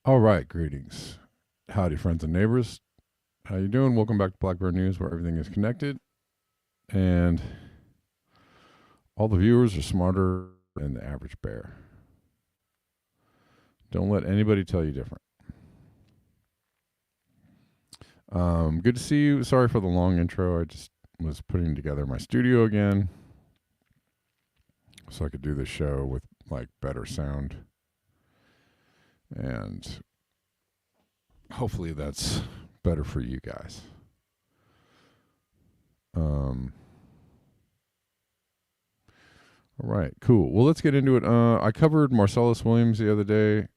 All right, greetings. Howdy, friends and neighbors. How you doing? Welcome back to Blackbird News, where everything is connected. And all the viewers are smarter than the average bear. Don't let anybody tell you different. Good to see you. Sorry for the long intro. I just was putting together my studio again so I could do this show with like better sound. And hopefully that's better for you guys. All right, cool. Well, let's get into it. I covered Marcellus Williams the other day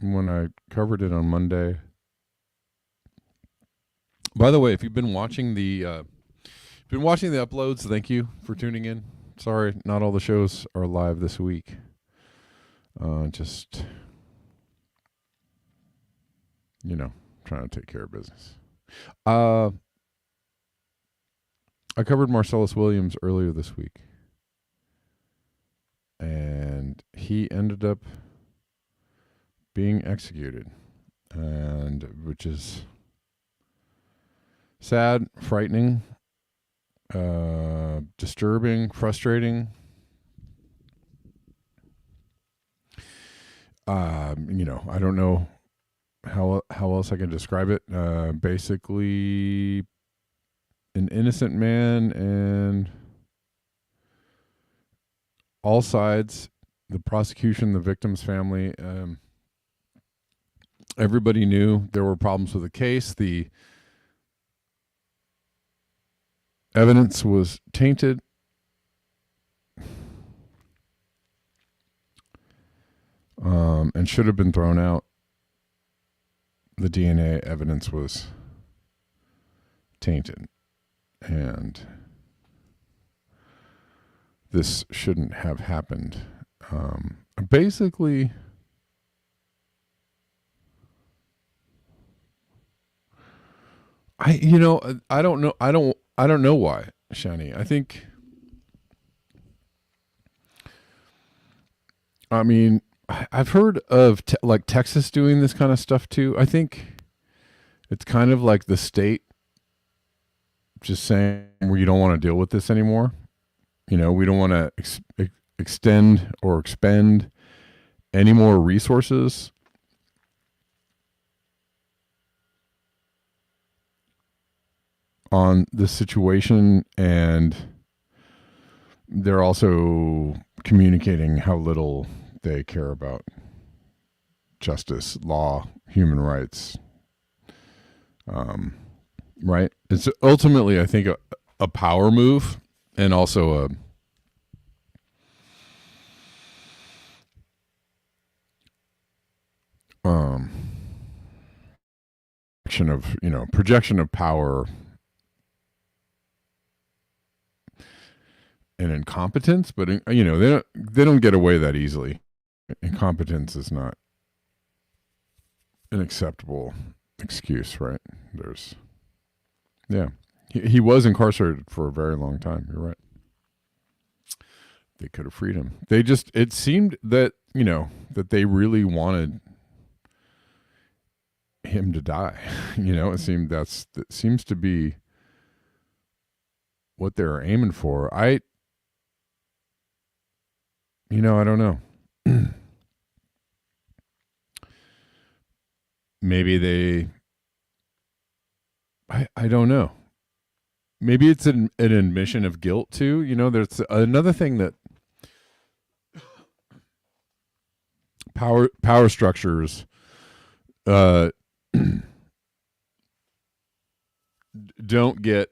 when I covered it on Monday. By the way, if you've been watching the uploads, thank you for tuning in. Sorry, not all the shows are live this week. Just trying to take care of business. I covered Marcellus Williams earlier this week, and he ended up being executed, and which is sad, frightening, disturbing, frustrating. I don't know how else I can describe it. Basically, an innocent man, and all sides, the prosecution, the victim's family, everybody knew there were problems with the case. The evidence was tainted. And should have been thrown out. The DNA evidence was tainted, and this shouldn't have happened. Basically, I don't know. I don't know why, Shani. I've heard of like Texas doing this kind of stuff too. I think it's kind of like the state just saying we don't want to deal with this anymore. We don't want to extend or expend any more resources on this situation, and they're also communicating how little they care about justice, law, human rights. Right? It's ultimately, I think, a power move, and also projection of power and incompetence. But they don't get away that easily. Incompetence is not an acceptable excuse, right? He was incarcerated for a very long time. You're right. They could have freed him. It seemed that, that they really wanted him to die. It seems to be what they're aiming for. I don't know. Maybe I don't know. Maybe it's an admission of guilt too. There's another thing that power structures don't get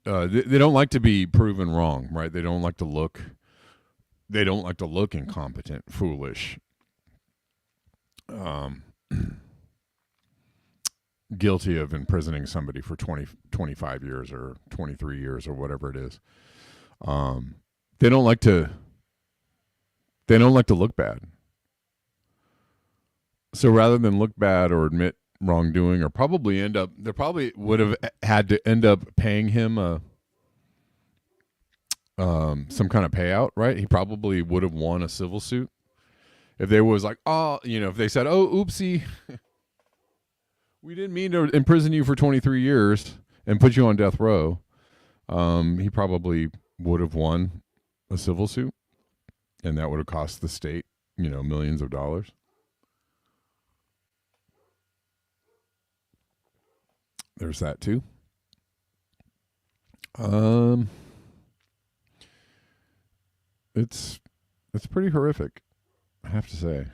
they don't like to be proven wrong, right? They don't like to look incompetent, foolish. um, guilty of imprisoning somebody for 25 years or 23 years or whatever it is. Um, they don't like to. They don't like to look bad. So rather than look bad or admit wrongdoing, or probably end up, they probably would have had to end up paying him some kind of payout, right? He probably would have won a civil suit if they was like, oh, if they said, oh, oopsie, we didn't mean to imprison you for 23 years and put you on death row. He probably would have won a civil suit, and that would have cost the state, millions of dollars. There's that too. It's pretty horrific, I have to say.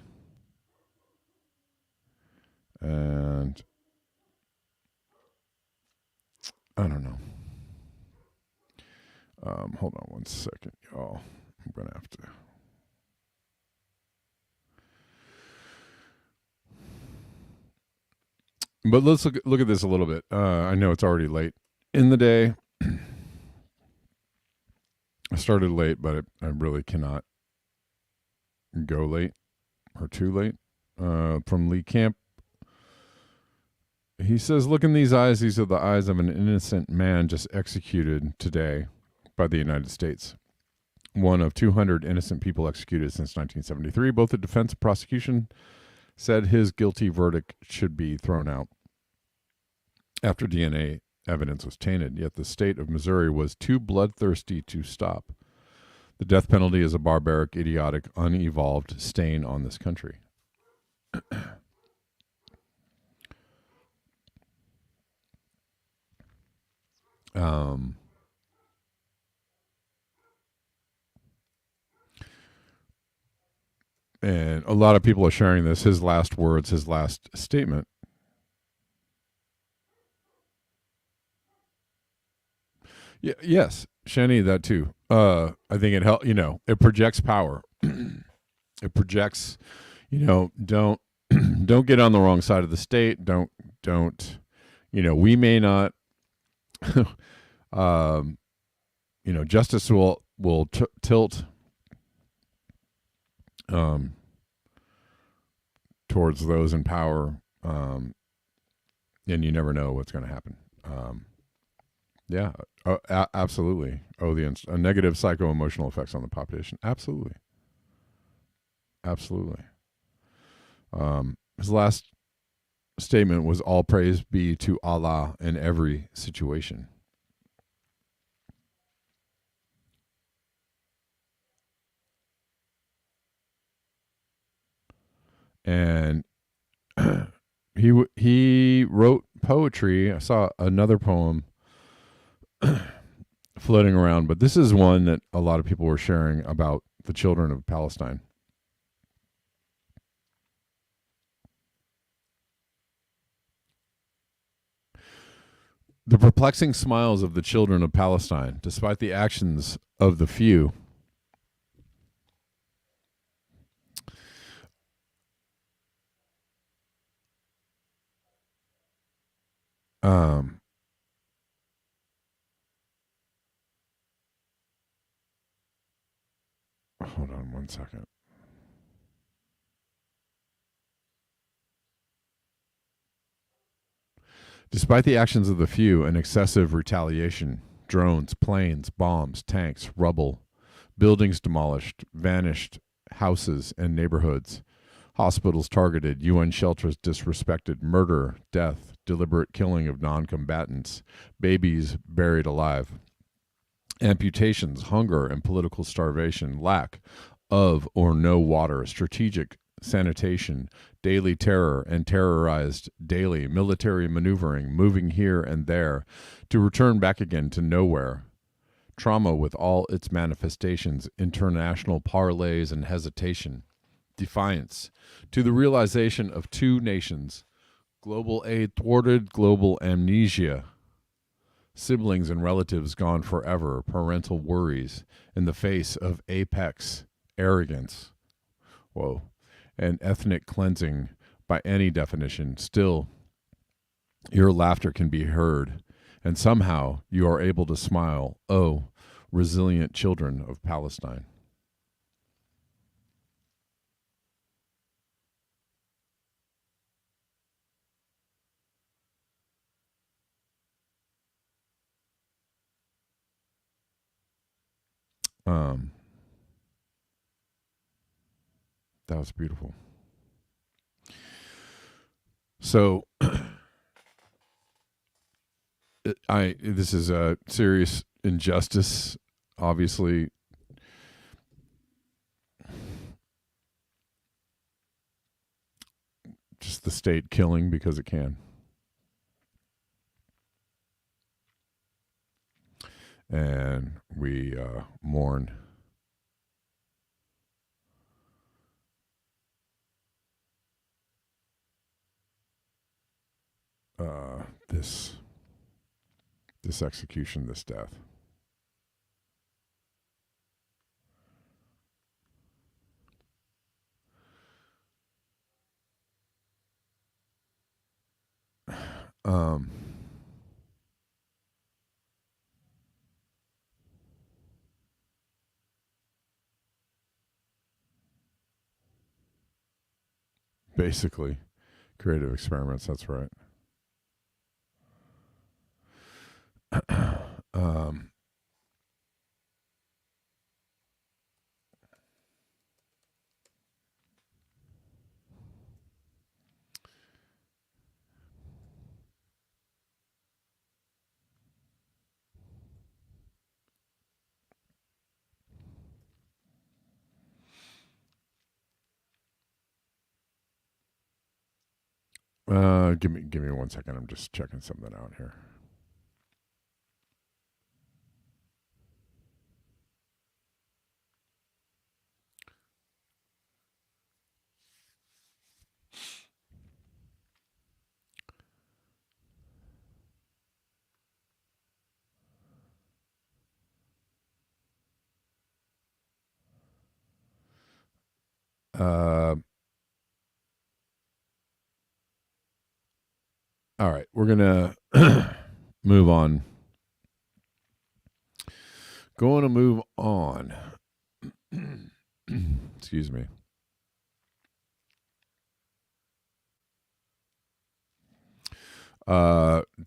And I don't know. Hold on one second, y'all. I'm gonna have to. But let's look at this a little bit. I know it's already late in the day. I started late, but I really cannot go late or too late. From Lee Camp, he says, "Look in these eyes. These are the eyes of an innocent man just executed today by the United States. One of 200 innocent people executed since 1973. Both the defense and prosecution said his guilty verdict should be thrown out after DNA evidence was tainted, yet the state of Missouri was too bloodthirsty to stop. The death penalty is a barbaric, idiotic, unevolved stain on this country." And a lot of people are sharing this. His last words, his last statement. Yeah, yes, Shani, that too. I think it help. It projects power. It projects. Don't don't get on the wrong side of the state. Don't. We may not. Justice will tilt towards those in power, and you never know what's going to happen. Yeah, absolutely. The negative psycho-emotional effects on the population. Absolutely. His last statement was, "All praise be to Allah in every situation." And he wrote poetry. I saw another poem floating around, but this is one that a lot of people were sharing about the children of Palestine. The perplexing smiles of the children of Palestine, despite the actions of the few. Hold on one second. Despite the actions of the few and excessive retaliation, drones, planes, bombs, tanks, rubble, buildings demolished, vanished, houses and neighborhoods, hospitals targeted, UN shelters disrespected, murder, death, deliberate killing of non-combatants, babies buried alive, amputations, hunger and political starvation, lack of or no water, strategic sanitation, daily terror and terrorized daily, military maneuvering, moving here and there to return back again to nowhere, trauma with all its manifestations, international parlays and hesitation, defiance to the realization of two nations, global aid thwarted, global amnesia, siblings and relatives gone forever, parental worries in the face of apex arrogance, and ethnic cleansing, by any definition, still your laughter can be heard, and somehow you are able to smile. Oh, resilient children of Palestine. Um, that was beautiful. So, this is a serious injustice. Obviously, just the state killing because it can. And we mourn this execution, this death. Um, basically, creative experiments. That's right. um, give me 1 second. I'm just checking something out here. All right, we're gonna move on. Going to move on. Excuse me.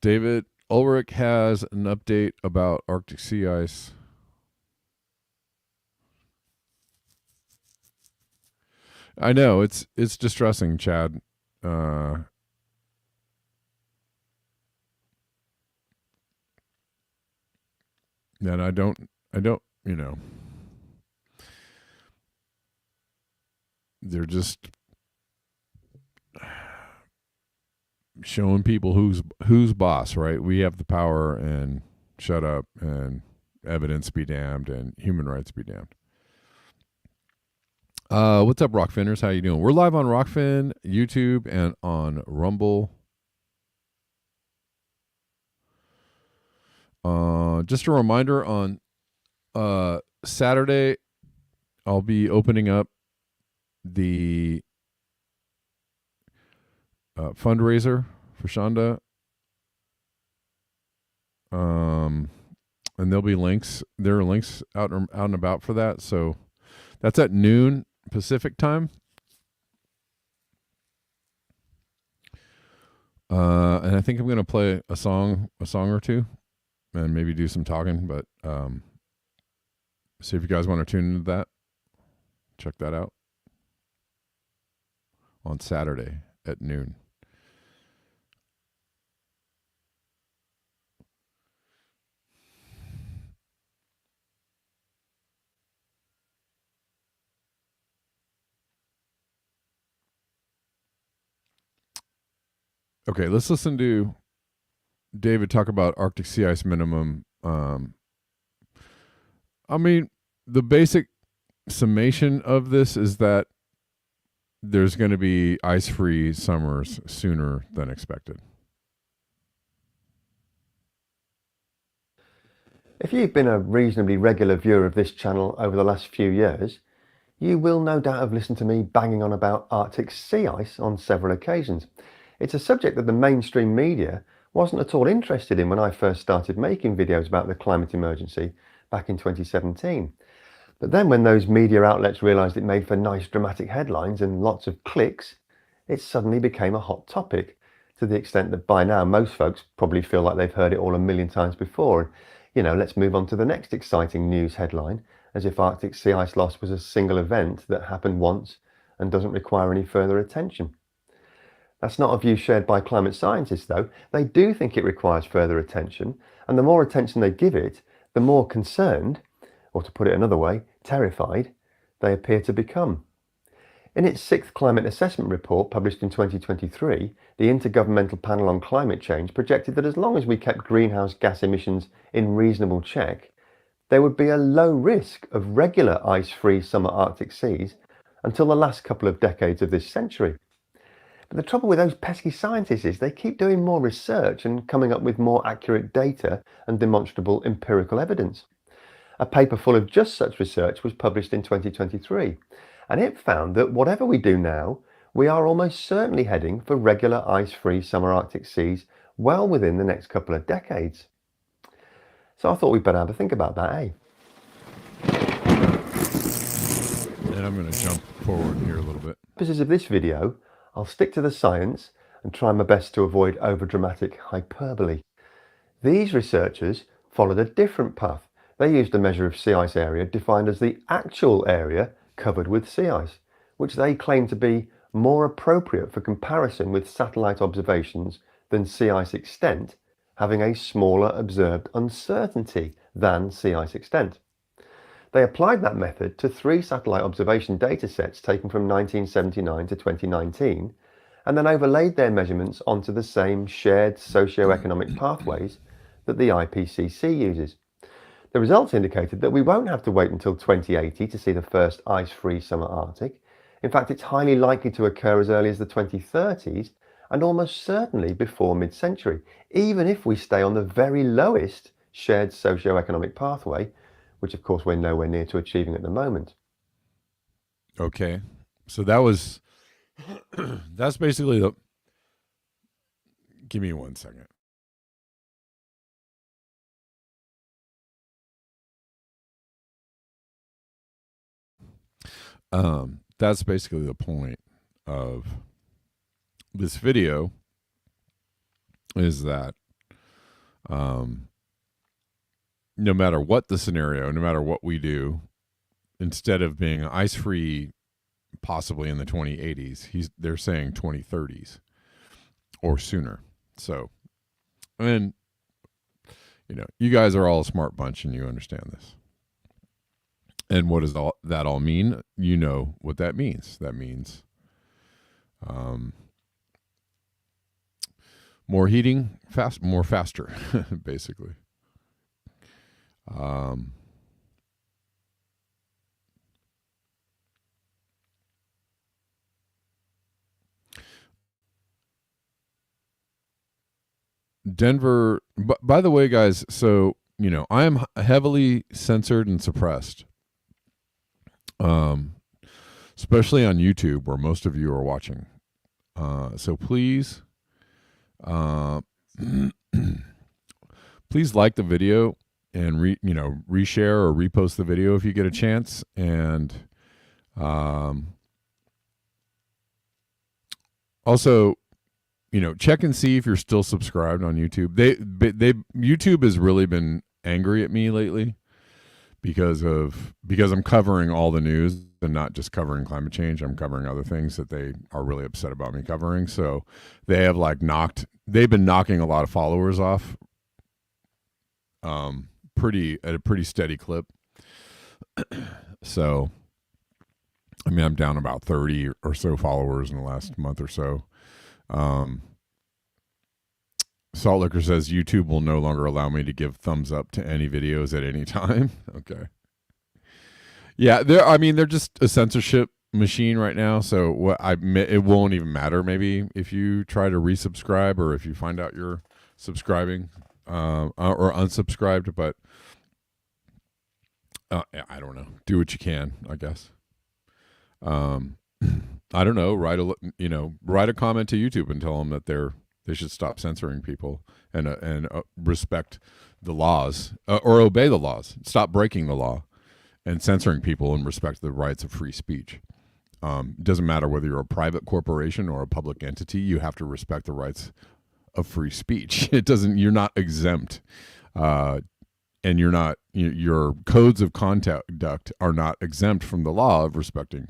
David Ulrich has an update about Arctic sea ice. I know it's distressing, Chad. And I don't, you know, they're just showing people who's boss, right? We have the power, and shut up, and evidence be damned, and human rights be damned. What's up, Rockfinners? How you doing? We're live on Rockfin, YouTube, and on Rumble. Just a reminder, on Saturday, I'll be opening up the fundraiser for Shonda. And there'll be links. There are links out and about for that. So that's at noon Pacific time. And I think I'm gonna play a song or two, and maybe do some talking. But see if you guys want to tune into that. Check that out on Saturday at noon. Okay, let's listen to David talk about Arctic sea ice minimum. I mean, the basic summation of this is that there's going to be ice-free summers sooner than expected. If you've been a reasonably regular viewer of this channel over the last few years, You will no doubt have listened to me banging on about Arctic sea ice on several occasions. It's a subject that the mainstream media wasn't at all interested in when I first started making videos about the climate emergency back in 2017. But then when those media outlets realised it made for nice dramatic headlines and lots of clicks, it suddenly became a hot topic, to the extent that by now most folks probably feel like they've heard it all a million times before. Let's move on to the next exciting news headline, as if Arctic sea ice loss was a single event that happened once and doesn't require any further attention. That's not a view shared by climate scientists, though. They do think it requires further attention, and the more attention they give it, the more concerned, or to put it another way, terrified, they appear to become. In its sixth climate assessment report published in 2023, the Intergovernmental Panel on Climate Change projected that as long as we kept greenhouse gas emissions in reasonable check, there would be a low risk of regular ice-free summer Arctic seas until the last couple of decades of this century. But the trouble with those pesky scientists is they keep doing more research and coming up with more accurate data and demonstrable empirical evidence. A paper full of just such research was published in 2023, and it found that whatever we do now, we are almost certainly heading for regular ice-free summer Arctic seas well within the next couple of decades. So I thought we'd better have a think about that, eh? And I'm going to jump forward here a little bit. For purposes of this video, I'll stick to the science and try my best to avoid overdramatic hyperbole. These researchers followed a different path. They used a measure of sea ice area defined as the actual area covered with sea ice, which they claim to be more appropriate for comparison with satellite observations than sea ice extent, having a smaller observed uncertainty than sea ice extent. They applied that method to 3 satellite observation data sets taken from 1979 to 2019, and then overlaid their measurements onto the same shared socio-economic pathways that the IPCC uses. The results indicated that we won't have to wait until 2080 to see the first ice-free summer Arctic. In fact, it's highly likely to occur as early as the 2030s and almost certainly before mid-century, even if we stay on the very lowest shared socio-economic pathway, which of course we're nowhere near to achieving at the moment. Okay. So that was, that's basically the, give me 1 second. That's basically the point of this video, is that no matter what the scenario, no matter what we do, instead of being ice-free possibly in the 2080s, they're saying 2030s or sooner. So, and you guys are all a smart bunch and you understand this. And what does that all mean? You know what that means. That means more heating, more faster, basically. Denver, by the way, guys, so, I am heavily censored and suppressed. Especially on YouTube, where most of you are watching. So please, please like the video and reshare or repost the video if you get a chance, and also, check and see if you're still subscribed on YouTube. YouTube has really been angry at me lately because I'm covering all the news and not just covering climate change. I'm covering other things that they are really upset about me covering. So they have they've been knocking a lot of followers off at a pretty steady clip. So, I mean, I'm down about 30 or so followers in the last month or so. Salt Liquor says YouTube will no longer allow me to give thumbs up to any videos at any time. Okay. Yeah, they're just a censorship machine right now. So it won't even matter maybe if you try to resubscribe or if you find out you're subscribing or unsubscribed. But I don't know. Do what you can, I guess. Um, I don't know. Write a comment to YouTube and tell them that they should stop censoring people and respect the laws or obey the laws. Stop breaking the law and censoring people and respect the rights of free speech. It doesn't matter whether you're a private corporation or a public entity. You have to respect the rights of free speech. It doesn't. You're not exempt, and you're not. Your codes of conduct are not exempt from the law of respecting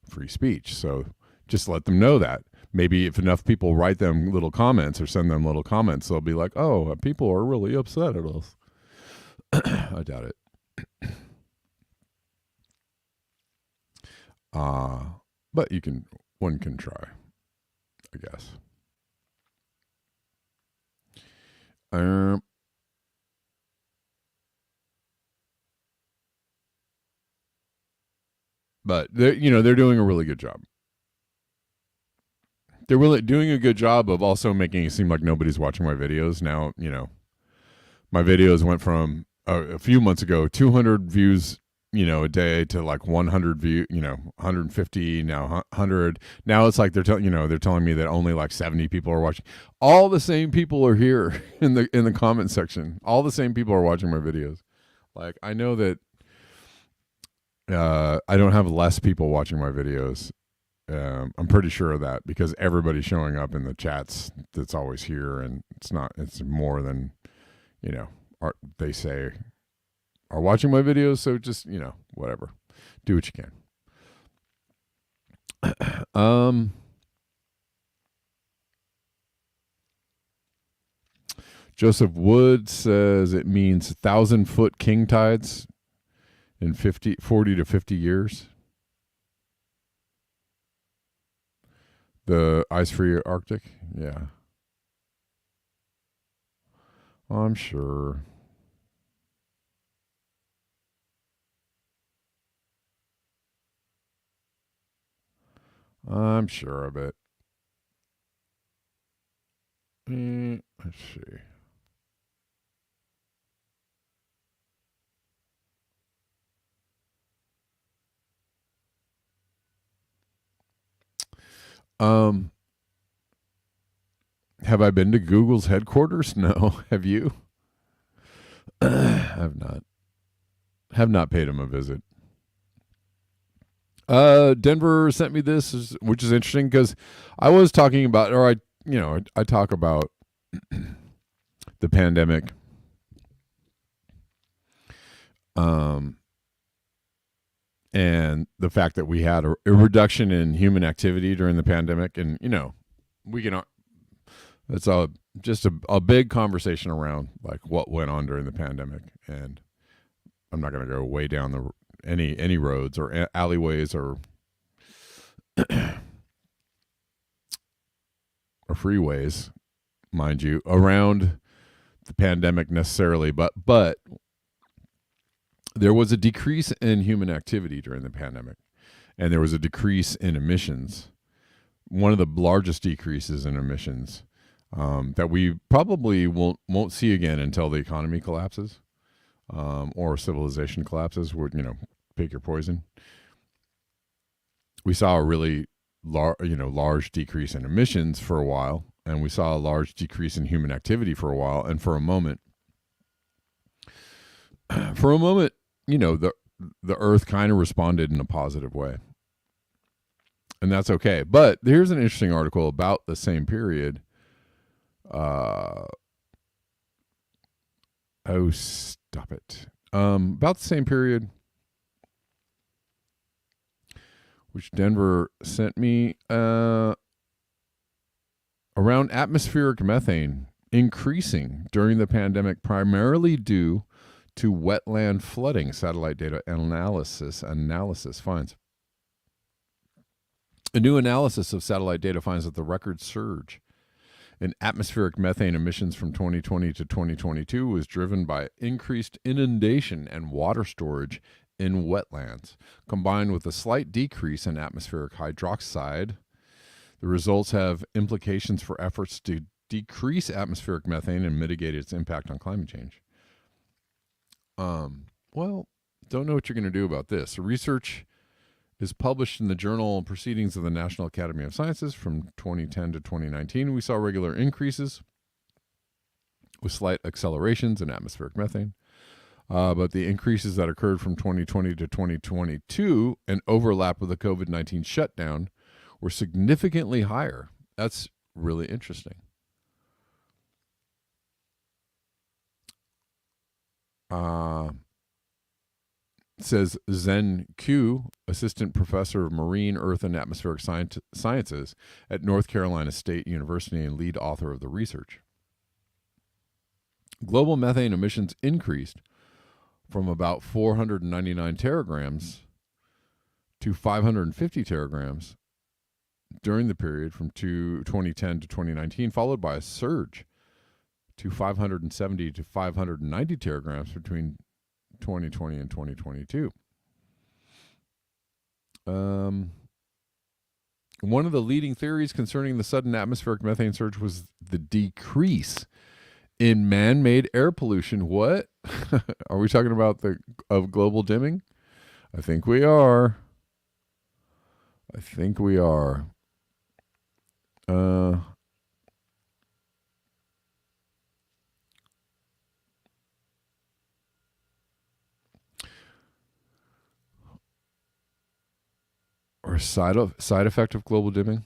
free speech. So just let them know that. Maybe if enough people write them little comments or send them little comments, they'll be like, "Oh, people are really upset at us." I doubt it. But one can try, I guess. But they're doing a really good job. They're really doing a good job of also making it seem like nobody's watching my videos. Now, my videos went from a few months ago 200 views a day to like 100 150, now 100. Now it's like they're telling me that only like 70 people are watching. All the same people are here in the comment section. All the same people are watching my videos. Like, I know that I don't have less people watching my videos. I'm pretty sure of that because everybody's showing up in the chats that's always here, and it's more than they say are watching my videos. So just whatever, do what you can. Joseph Wood says it means 1,000-foot king tides in 40 to 50 years. The ice-free Arctic? Yeah. I'm sure. I'm sure of it. Let's see. Have I been to Google's headquarters? No. Have you? I've not. Have not paid him a visit. Denver sent me this, which is interesting because I was talking about, or I talk about the pandemic. And the fact that we had a reduction in human activity during the pandemic, and we can. It's just a big conversation around like what went on during the pandemic, and I'm not going to go way down any roads or alleyways or freeways, mind you, around the pandemic necessarily, but there was a decrease in human activity during the pandemic, and there was a decrease in emissions. One of the largest decreases in emissions that we probably won't see again until the economy collapses or civilization collapses. Pick your poison. We saw a really large decrease in emissions for a while, and we saw a large decrease in human activity for a while, and for a moment, the Earth kind of responded in a positive way, and that's okay. But here's an interesting article about the same period. Stop it. About the same period, which Denver sent me, around atmospheric methane increasing during the pandemic, primarily due to wetland flooding. Satellite data analysis finds. A new analysis of satellite data finds that the record surge in atmospheric methane emissions from 2020 to 2022 was driven by increased inundation and water storage in wetlands, combined with a slight decrease in atmospheric hydroxide. The results have implications for efforts to decrease atmospheric methane and mitigate its impact on climate change. Well, don't know what you're going to do about this. Research is published in the Journal and Proceedings of the National Academy of Sciences from 2010 to 2019. We saw regular increases with slight accelerations in atmospheric methane. But the increases that occurred from 2020 to 2022 and overlap with the COVID-19 shutdown were significantly higher. That's really interesting. Says Zen Q, assistant professor of marine, earth, and atmospheric sciences at North Carolina State University and lead author of the research. Global methane emissions increased from about 499 teragrams to 550 teragrams during the period from 2010 to 2019, followed by a surge to 570 to 590 teragrams between 2020 and 2022. One of the leading theories concerning the sudden atmospheric methane surge was the decrease in man-made air pollution. What? Are we talking about of global dimming? I think we are. Or side effect of global dimming?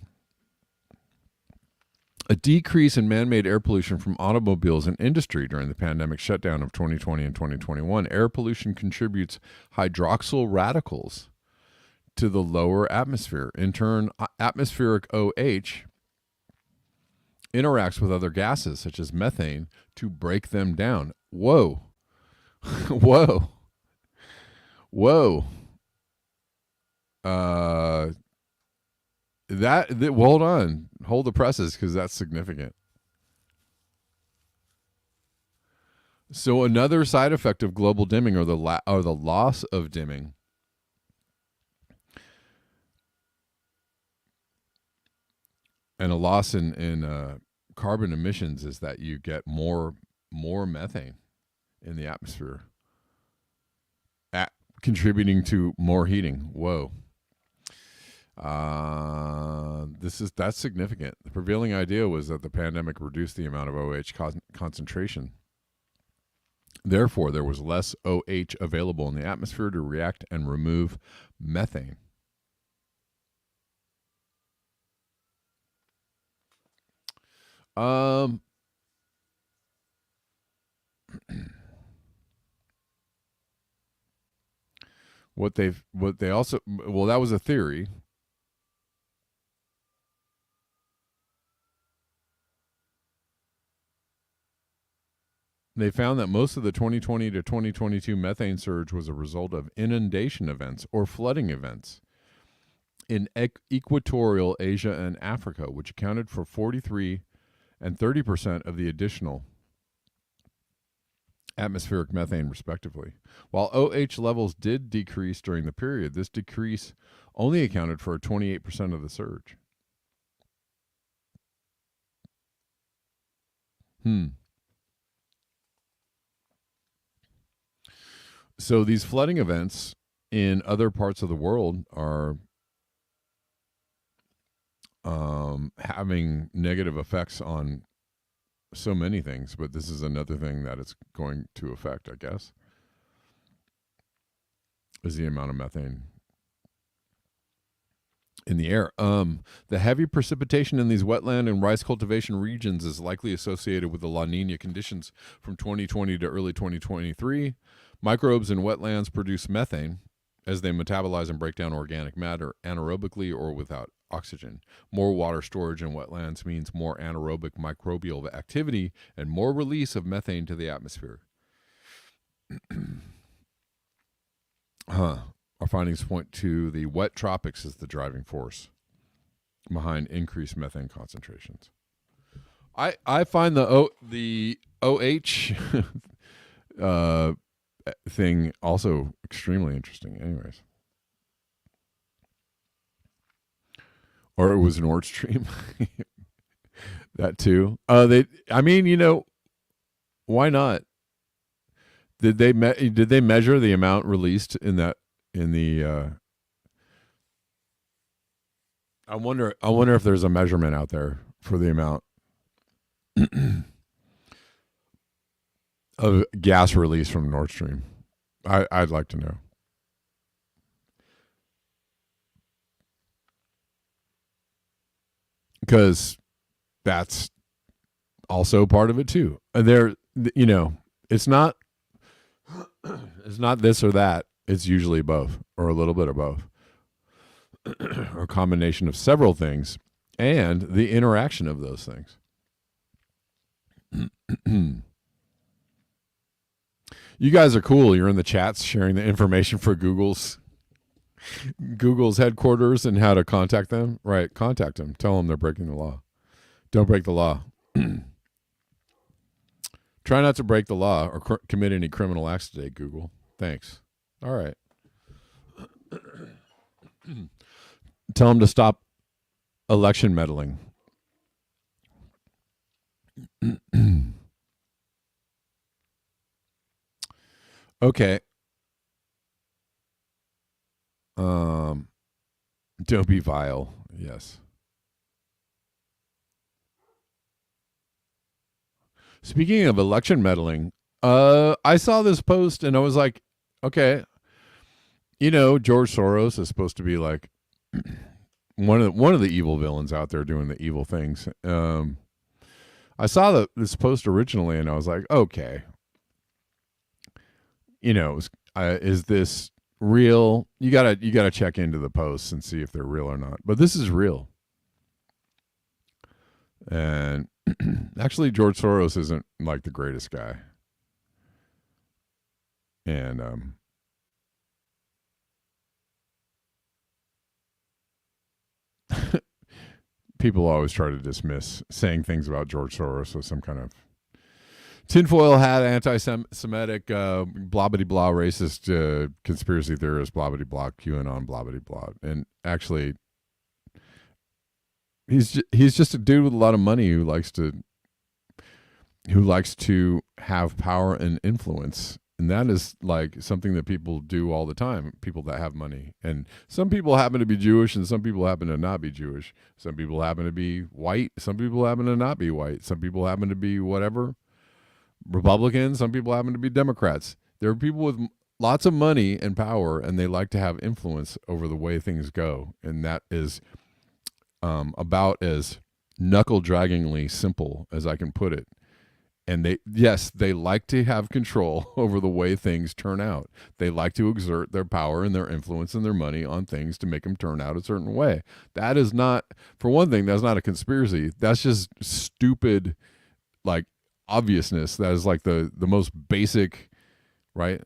A decrease in man-made air pollution from automobiles and industry during the pandemic shutdown of 2020 and 2021. Air pollution contributes hydroxyl radicals to the lower atmosphere. In turn, atmospheric OH interacts with other gases, such as methane, to break them down. Whoa. Whoa. Whoa. Hold on. Hold the presses, because that's significant. So another side effect of global dimming or the loss of dimming and a loss in carbon emissions is that you get more methane in the atmosphere, contributing to more heating. Whoa. That's significant. The prevailing idea was that the pandemic reduced the amount of OH concentration. Therefore, there was less OH available in the atmosphere to react and remove methane. That was a theory. They found that most of the 2020 to 2022 methane surge was a result of inundation events or flooding events in equatorial Asia and Africa, which accounted for 43 and 30% of the additional atmospheric methane, respectively. While OH levels did decrease during the period, this decrease only accounted for 28% of the surge. So these flooding events in other parts of the world are having negative effects on so many things, but this is another thing that it's going to affect, I guess, is the amount of methane in the air. The heavy precipitation in these wetland and rice cultivation regions is likely associated with the La Nina conditions from 2020 to early 2023. Microbes in wetlands produce methane as they metabolize and break down organic matter anaerobically or without oxygen. More water storage in wetlands means more anaerobic microbial activity and more release of methane to the atmosphere. Our findings point to the wet tropics as the driving force behind increased methane concentrations. I find the OH thing also extremely interesting. Anyways. Or it was Nord Stream. That too. Why not? Did they measure the amount released in the I wonder. I wonder if there's a measurement out there for the amount of gas release from Nord Stream. I'd like to know, because that's also part of it too. There, you know, it's not it's not this or that. It's usually both, or a little bit of both, or a combination of several things, and the interaction of those things. You guys are cool. You're in the chats sharing the information for Google's headquarters and how to contact them. Right, contact them. Tell them they're breaking the law. Don't break the law. Try not to break the law or commit any criminal acts today, Google. Thanks. All right. Tell them to stop election meddling. Okay. Don't be vile. Yes. Speaking of election meddling, I saw this post and I was like, okay, you know, George Soros is supposed to be like one of the evil villains out there doing the evil things. I saw this post originally and I was like, okay, you know, is this real? You gotta check into the posts and see if they're real or not. But this is real. And actually, George Soros isn't like the greatest guy. And people always try to dismiss saying things about George Soros with some kind of tinfoil hat, anti-Semitic, blah blah blah, racist, conspiracy theorist, blah blah blah, QAnon, blah blah blah. And actually, he's just a dude with a lot of money who likes to have power and influence. And that is like something that people do all the time, people that have money. And some people happen to be Jewish and some people happen to not be Jewish. Some people happen to be white. Some people happen to not be white. Some people happen to be whatever, Republicans. Some people happen to be Democrats. There are people with lots of money and power, and they like to have influence over the way things go. And that is about as knuckle-draggingly simple as I can put it. And they like to have control over the way things turn out. They like to exert their power and their influence and their money on things to make them turn out a certain way. That is not, for one thing, that's not a conspiracy. That's just stupid, like, obviousness. That is like the most basic, right?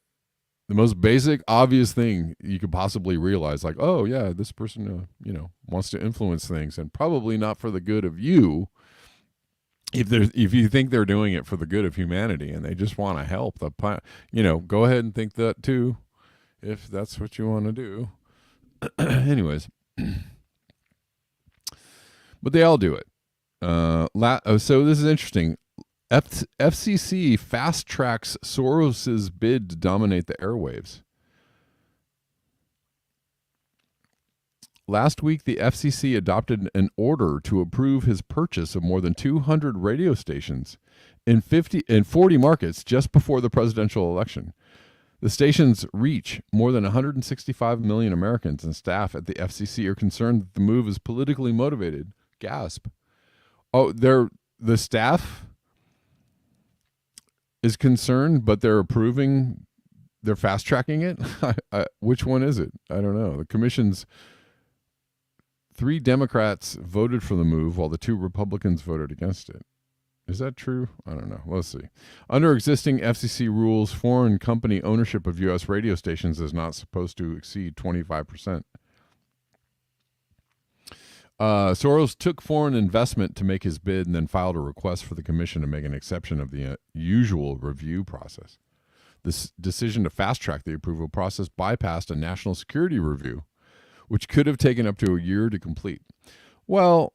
The most basic, obvious thing you could possibly realize. Like, oh yeah, this person, wants to influence things, and probably not for the good of you. If you think they're doing it for the good of humanity and they just want to help the go ahead and think that too, if that's what you want to do. Anyways, but they all do it. So this is interesting. FCC fast tracks Soros's bid to dominate the airwaves. Last week, the FCC adopted an order to approve his purchase of more than 200 radio stations in 40 markets just before the presidential election. The stations reach more than 165 million Americans, and staff at the FCC are concerned that the move is politically motivated. Gasp. Oh, the staff is concerned, but they're approving, they're fast tracking it? Which one is it? I don't know. The commission's 3 Democrats voted for the move while the 2 Republicans voted against it. Is that true? I don't know. Let's see. Under existing FCC rules, foreign company ownership of U.S. radio stations is not supposed to exceed 25%. Soros took foreign investment to make his bid and then filed a request for the commission to make an exception of the usual review process. This decision to fast-track the approval process bypassed a national security review, which could have taken up to a year to complete. Well,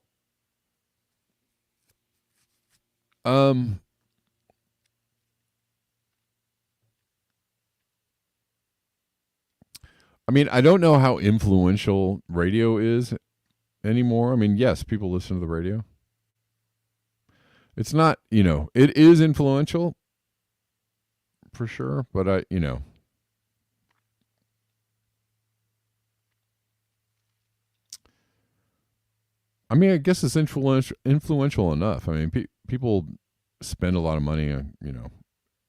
I mean, I don't know how influential radio is anymore. I mean, yes, people listen to the radio. It's not, it is influential for sure, but I guess it's influential enough. I mean, people spend a lot of money on,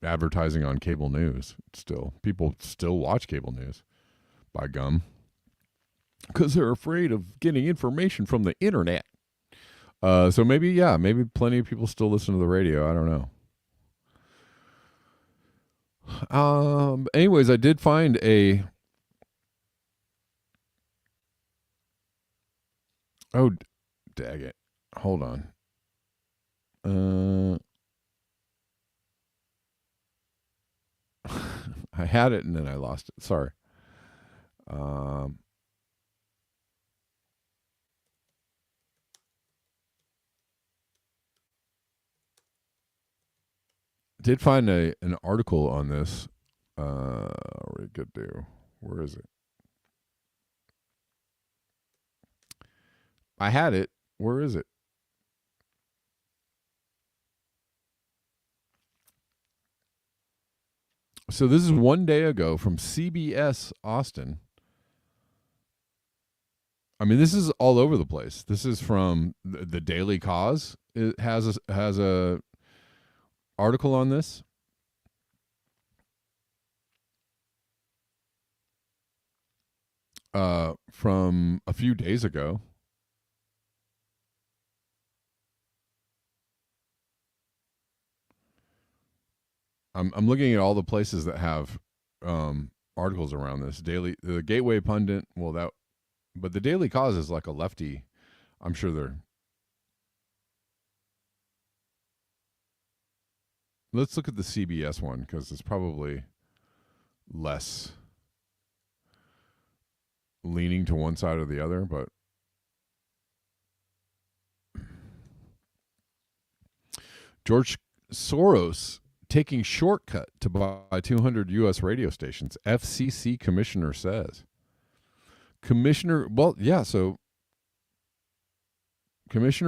advertising on cable news. Still, people still watch cable news. By gum, because they're afraid of getting information from the internet. So maybe plenty of people still listen to the radio. I don't know. Anyways, I did find a. Oh, dag it! Hold on. I had it and then I lost it. Sorry. Did find an article on this. What we could do? Where is it? I had it. Where is it? So this is one day ago from CBS Austin. I mean, this is all over the place. This is from the Daily Cause. It has a article on this. From a few days ago. I'm looking at all the places that have articles around this. The Gateway Pundit. But the Daily Cause is like a lefty. I'm sure they're. Let's look at the CBS one because it's probably less leaning to one side or the other, but George Soros taking shortcut to buy 200 U.S. radio stations, FCC commissioner says. Commissioner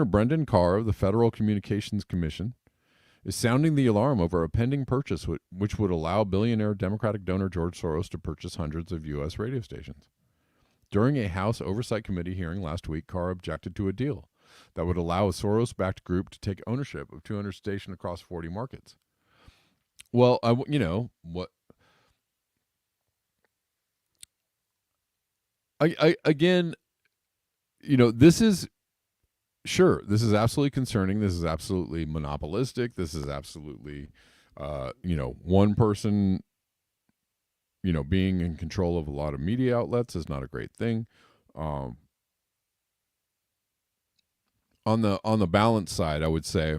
Brendan Carr of the Federal Communications Commission is sounding the alarm over a pending purchase which would allow billionaire Democratic donor George Soros to purchase hundreds of U.S. radio stations. During a House Oversight Committee hearing last week, Carr objected to a deal that would allow a Soros-backed group to take ownership of 200 stations across 40 markets. Well, what? Again, this is absolutely concerning. This is absolutely monopolistic. This is absolutely, one person, being in control of a lot of media outlets is not a great thing. On the balance side, I would say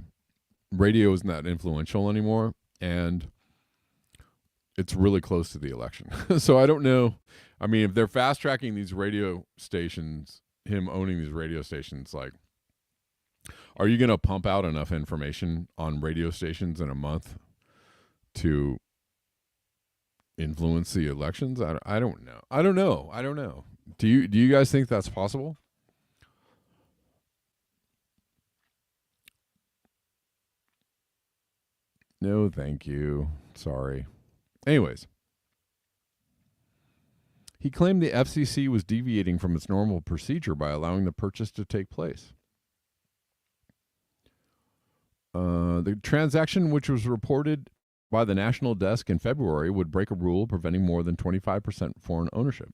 radio isn't that influential anymore, and it's really close to the election. So I don't know. I mean, if they're fast tracking these radio stations, him owning these radio stations, like, are you going to pump out enough information on radio stations in a month to influence the elections? I don't know. I don't know. Do you guys think that's possible? No, thank you. Sorry. Anyways, he claimed the FCC was deviating from its normal procedure by allowing the purchase to take place. The transaction, which was reported by the National Desk in February, would break a rule preventing more than 25% foreign ownership.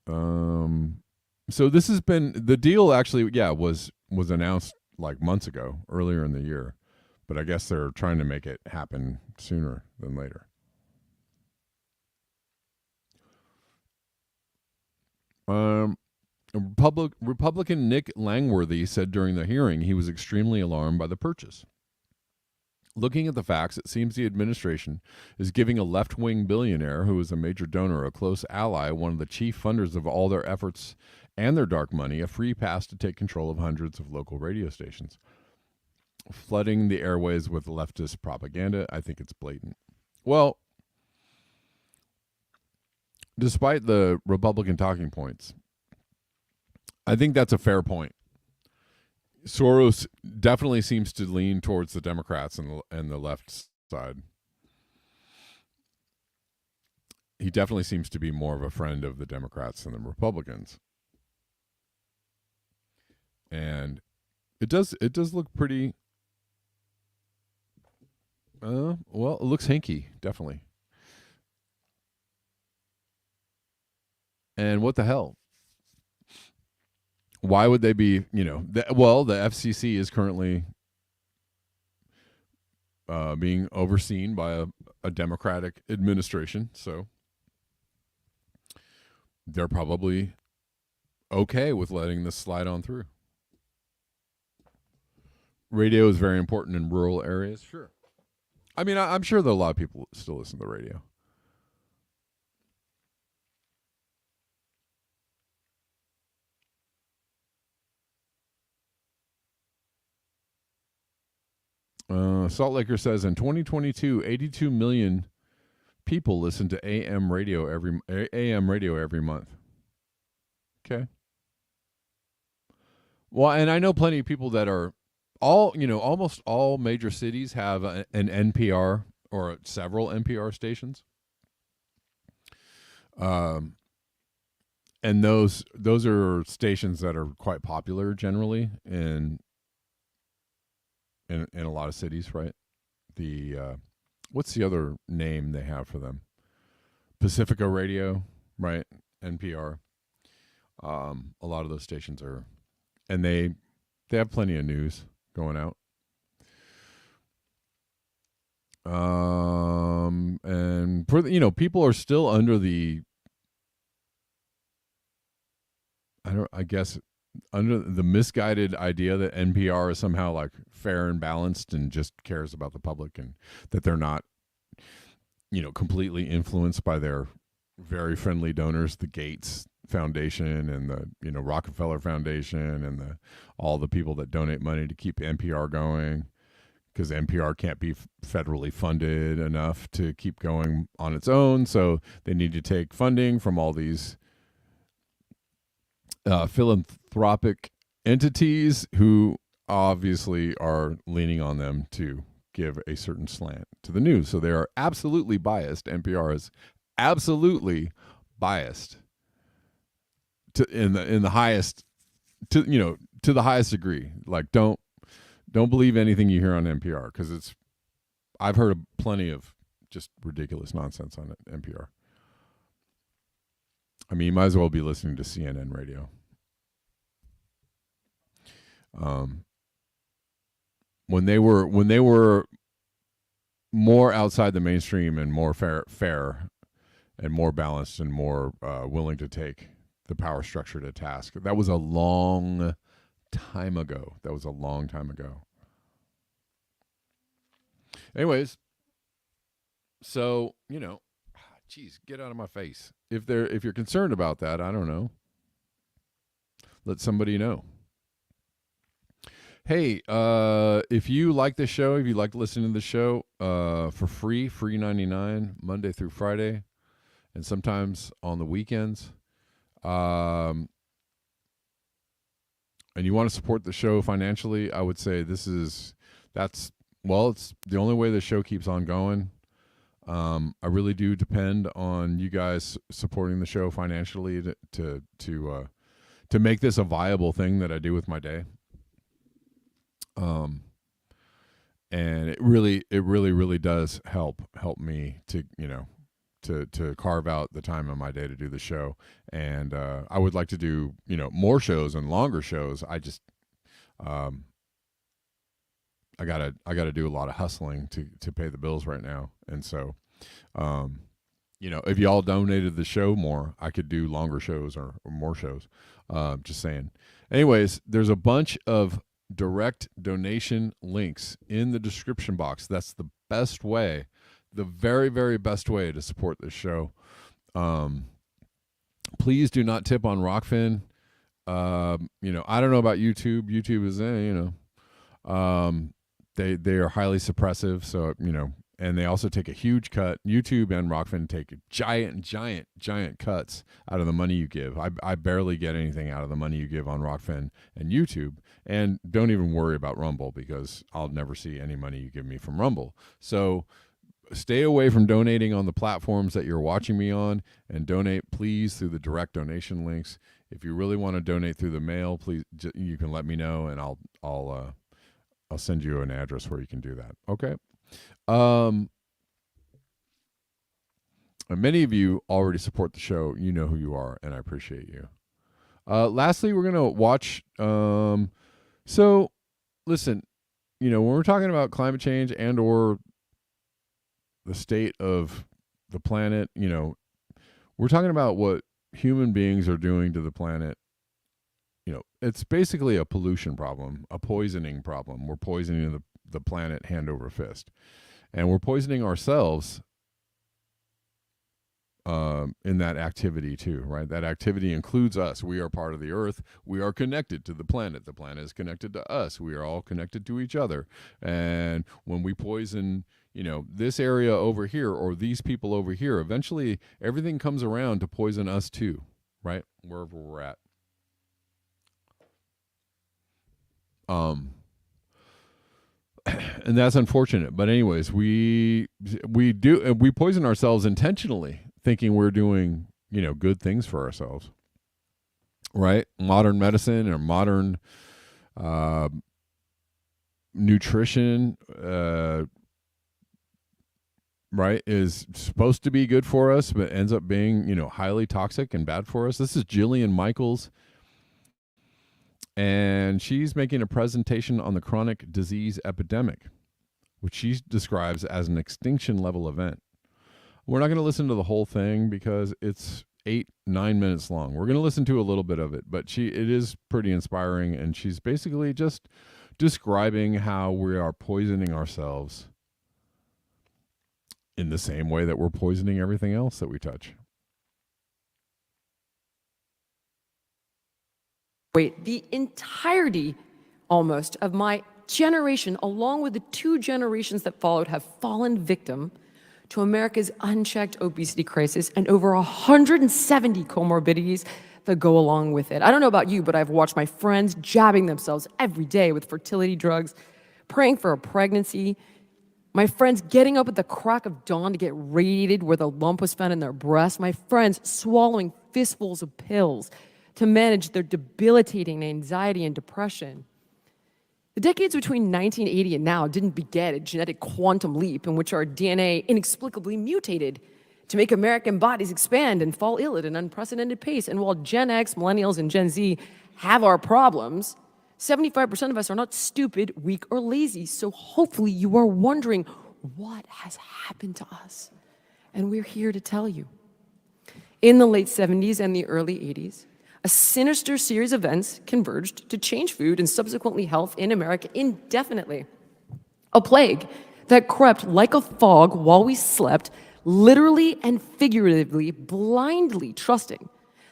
So this has been the deal. Actually, was announced like months ago, earlier in the year, but I guess they're trying to make it happen sooner than later. Republican Nick Langworthy said during the hearing he was extremely alarmed by the purchase. Looking at the facts, it seems the administration is giving a left-wing billionaire who is a major donor, a close ally, one of the chief funders of all their efforts and their dark money, a free pass to take control of hundreds of local radio stations, flooding the airways with leftist propaganda. I think it's blatant. Well, despite the Republican talking points, I think that's a fair point. Soros definitely seems to lean towards the Democrats and the left side. He definitely seems to be more of a friend of the Democrats than the Republicans. And it does look pretty well, it looks hinky, definitely. And what the hell? Why would they be, the FCC is currently being overseen by a Democratic administration, so they're probably okay with letting this slide on through. Radio is very important in rural areas. Sure. I mean, I'm sure that a lot of people still listen to the radio. Salt Laker says in 2022, 82 million people listen to AM radio every month. Okay. Well, and I know plenty of people that are almost all major cities have an NPR or several NPR stations. And those are stations that are quite popular generally in a lot of cities, right? The what's the other name they have for them? Pacifica Radio, right? NPR. A lot of those stations are, and they have plenty of news going out. And for people are still under the under the misguided idea that NPR is somehow like fair and balanced and just cares about the public, and that they're not, completely influenced by their very friendly donors, the Gates Foundation and the Rockefeller Foundation and all the people that donate money to keep NPR going, because NPR can't be federally funded enough to keep going on its own, so they need to take funding from all these philanthropic entities who obviously are leaning on them to give a certain slant to the news. So they are absolutely biased. NPR is absolutely biased in the highest to the highest degree. Like don't believe anything you hear on NPR, because I've heard plenty of just ridiculous nonsense on NPR. I mean, you might as well be listening to CNN radio. When they were more outside the mainstream and more fair and more balanced and more willing to take the power structure to task. That was a long time ago. Anyways, so geez, get out of my face. If you're concerned about that, I don't know. Let somebody know. Hey, if you like this show, if you like listening to the show, for free $99 Monday through Friday, and sometimes on the weekends, and you want to support the show financially, I would say it's the only way the show keeps on going. I really do depend on you guys supporting the show financially to make this a viable thing that I do with my day. And it really does help me to carve out the time in my day to do the show. And I would like to do more shows and longer shows. I just I gotta do a lot of hustling to pay the bills right now. And so if y'all donated the show more, I could do longer shows or more shows. Just saying. Anyways, there's a bunch of direct donation links in the description box. That's the best way, the very, very best way to support this show. Please do not tip on Rockfin. I don't know about YouTube. YouTube is they are highly suppressive, so and they also take a huge cut. YouTube and Rockfin take giant cuts out of the money you give. I barely get anything out of the money you give on Rockfin and YouTube, and don't even worry about Rumble because I'll never see any money you give me from Rumble. So stay away from donating on the platforms that you're watching me on, and donate please through the direct donation links. If you really want to donate through the mail, please you can let me know, and I'll send you an address where you can do that. Okay. And many of you already support the show. You know who you are, and I appreciate you. Lastly, we're gonna watch. So, listen, when we're talking about climate change and or the state of the planet, we're talking about what human beings are doing to the planet. It's basically a pollution problem, a poisoning problem. We're poisoning the planet hand over fist. And we're poisoning ourselves in that activity too, right? That activity includes us. We are part of the earth. We are connected to the planet. The planet is connected to us. We are all connected to each other. And when we poison, this area over here or these people over here, eventually everything comes around to poison us too, right? Wherever we're at. And that's unfortunate. But anyways, we poison ourselves intentionally, thinking we're doing, good things for ourselves. Right? Modern medicine or modern nutrition, right, is supposed to be good for us, but ends up being, highly toxic and bad for us. This is Jillian Michaels, and she's making a presentation on the chronic disease epidemic, which she describes as an extinction level event. We're not going to listen to the whole thing because it's 8-9 minutes long. We're going to listen to a little bit of it, but it is pretty inspiring, and she's basically just describing how we are poisoning ourselves in the same way that we're poisoning everything else that we touch. The entirety almost of my generation, along with the 2 generations that followed, have fallen victim to America's unchecked obesity crisis and over 170 comorbidities that go along with it. I don't know about you, but I've watched my friends jabbing themselves every day with fertility drugs, praying for a pregnancy, my friends getting up at the crack of dawn to get radiated where the lump was found in their breast, my friends swallowing fistfuls of pills to manage their debilitating anxiety and depression. The decades between 1980 and now didn't beget a genetic quantum leap in which our DNA inexplicably mutated to make American bodies expand and fall ill at an unprecedented pace. And while Gen X, Millennials, and Gen Z have our problems, 75% of us are not stupid, weak, or lazy. So hopefully you are wondering what has happened to us. And we're here to tell you. In the late 70s and the early 80s, a sinister series of events converged to change food and subsequently health in America indefinitely. A plague that crept like a fog while we slept, literally and figuratively, blindly trusting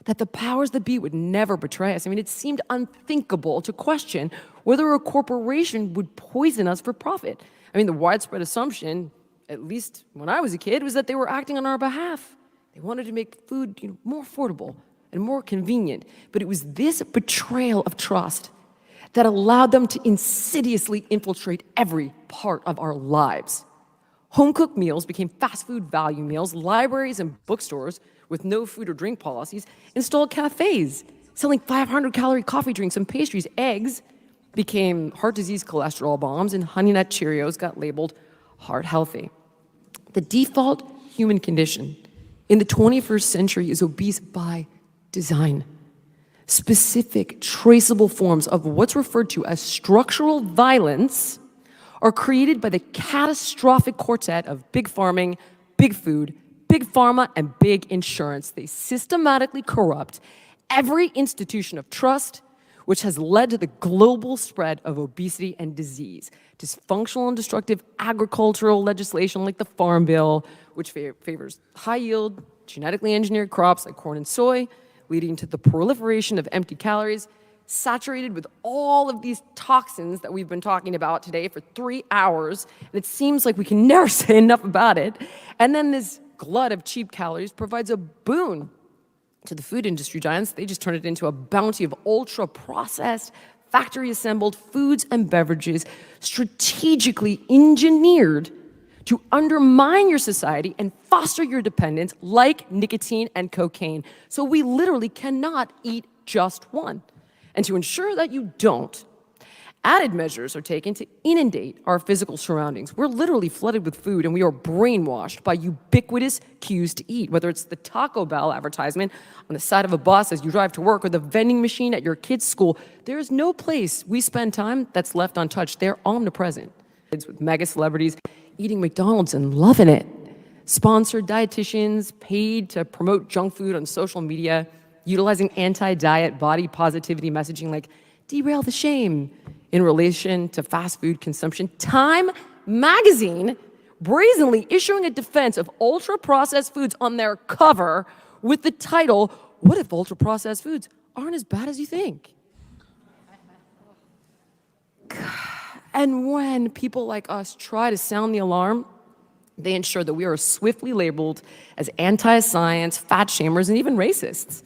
that the powers that be would never betray us. I mean, it seemed unthinkable to question whether a corporation would poison us for profit. I mean, the widespread assumption, at least when I was a kid, was that they were acting on our behalf. They wanted to make food, more affordable and more convenient. But it was this betrayal of trust that allowed them to insidiously infiltrate every part of our lives. Home-cooked meals became fast food value meals. Libraries and bookstores with no food or drink policies installed cafes selling 500-calorie coffee drinks and pastries. Eggs became heart disease cholesterol bombs, and Honey Nut Cheerios got labeled heart healthy. The default human condition in the 21st century is obese by design. Specific, traceable forms of what's referred to as structural violence are created by the catastrophic quartet of big farming, big food, big pharma, and big insurance. They systematically corrupt every institution of trust, which has led to the global spread of obesity and disease. Dysfunctional and destructive agricultural legislation like the Farm Bill, which favors high-yield, genetically engineered crops like corn and soy, leading to the proliferation of empty calories, saturated with all of these toxins that we've been talking about today for 3 hours, and it seems like we can never say enough about it. And then this glut of cheap calories provides a boon to the food industry giants. They just turn it into a bounty of ultra-processed, factory-assembled foods and beverages strategically engineered to undermine your society and foster your dependence like nicotine and cocaine. So we literally cannot eat just one. And to ensure that you don't, added measures are taken to inundate our physical surroundings. We're literally flooded with food, and we are brainwashed by ubiquitous cues to eat, whether it's the Taco Bell advertisement on the side of a bus as you drive to work or the vending machine at your kid's school. There is no place we spend time that's left untouched. They're omnipresent. Kids with mega celebrities eating McDonald's and loving it. Sponsored dietitians paid to promote junk food on social media, utilizing anti-diet body positivity messaging like derail the shame in relation to fast food consumption. Time magazine brazenly issuing a defense of ultra-processed foods on their cover with the title, "What if ultra-processed foods aren't as bad as you think?" And when people like us try to sound the alarm, they ensure that we are swiftly labeled as anti-science, fat shamers, and even racists.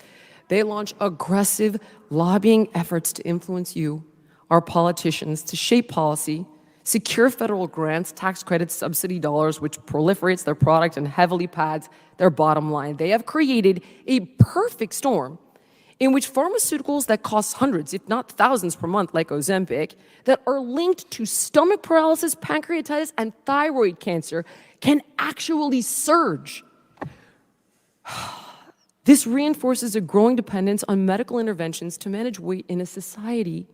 They launch aggressive lobbying efforts to influence you, our politicians, to shape policy, secure federal grants, tax credits, subsidy dollars, which proliferates their product and heavily pads their bottom line. They have created a perfect storm in which pharmaceuticals that cost hundreds, if not thousands per month, like Ozempic, that are linked to stomach paralysis, pancreatitis, and thyroid cancer, can actually surge. This reinforces a growing dependence on medical interventions to manage weight in a society